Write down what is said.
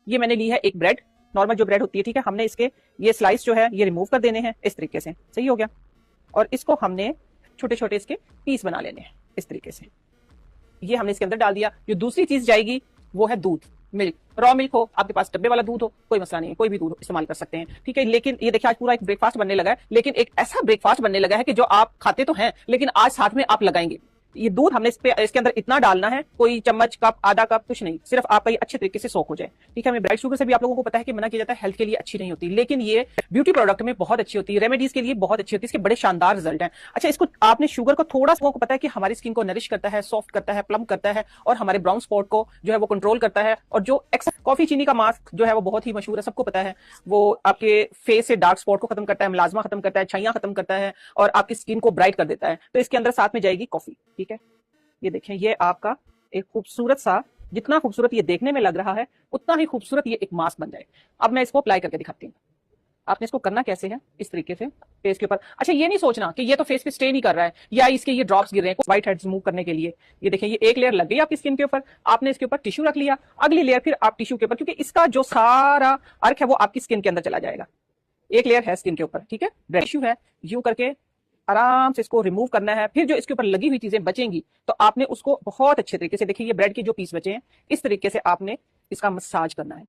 ये मैंने ली है एक ब्रेड, नॉर्मल जो ब्रेड होती है, ठीक है। हमने इसके ये स्लाइस जो है ये रिमूव कर देने हैं इस तरीके से, सही हो गया। और इसको हमने छोटे छोटे इसके पीस बना लेने हैं इस तरीके से। ये हमने इसके अंदर डाल दिया। जो दूसरी चीज जाएगी वो है दूध, मिल्क। रॉ मिल्क हो, आपके पास डब्बे वाला दूध हो, कोई मसला नहीं है, कोई भी दूध इस्तेमाल कर सकते हैं, ठीक है। लेकिन ये देखिए आज पूरा एक ब्रेकफास्ट बनने लगा है, लेकिन एक ऐसा ब्रेकफास्ट बनने लगा है कि जो आप खाते तो हैं लेकिन आज साथ में आप लगाएंगे। ये दूध हमने इसके अंदर इतना डालना है, कोई चम्मच कप आधा कप कुछ नहीं, सिर्फ आपका ये अच्छे तरीके से सोख हो जाए, ठीक है। हमें ब्राइट शुगर से भी आप लोगों को पता है कि मना किया जाता है, हेल्थ के लिए अच्छी नहीं होती, लेकिन ये ब्यूटी प्रोडक्ट में बहुत अच्छी होती है, रेमेडीज के लिए बहुत अच्छी होती है, इसके बड़े शानदार रिजल्ट हैं। अच्छा, इसको आपने शुगर को थोड़ा सा को पता है कि हमारी स्किन को नरिश करता है, सॉफ्ट करता है, प्लम करता है, और हमारे ब्राउन स्पॉट को जो है वो कंट्रोल करता है। और जो कॉफी चीनी का मास्क जो है वो बहुत ही मशहूर है, सबको पता है, वो आपके फेस से डार्क स्पॉट को खत्म करता है, मुलाजमा खत्म करता है, छाइयां खत्म करता है, और आपकी स्किन को ब्राइट कर देता है। तो इसके अंदर साथ में जाएगी कॉफी, ठीक है। ये देखें, ये आपका एक खूबसूरत सा, जितना खूबसूरत ये देखने में लग रहा है उतना ही खूबसूरत ये एक मास्क बन जाए। अब मैं इसको अप्लाई करके दिखाती हूँ। आपने इसको करना कैसे है, इस तरीके से फेस के ऊपर। अच्छा, ये नहीं सोचना कि ये तो फेस पे स्टे नहीं कर रहा है या इसके ये ड्रॉप्स गिर रहे हैं व्हाइट हेड्स रिमूव करने के लिए। ये देखिए, ये एक लेयर लग गई आपकी स्किन के ऊपर, आपने इसके ऊपर टिश्यू रख लिया, अगली लेयर फिर आप टिश्यू के ऊपर, क्योंकि इसका जो सारा अर्क है वो आपकी स्किन के अंदर चला जाएगा। एक लेयर है स्किन के ऊपर, ठीक है, टिश्यू है, यूं करके आराम से इसको रिमूव करना है। फिर जो इसके ऊपर लगी हुई चीजें बचेंगी तो आपने उसको बहुत अच्छे तरीके से, देखिए ये ब्रेड के जो पीस बचे हैं, इस तरीके से आपने इसका मसाज करना है।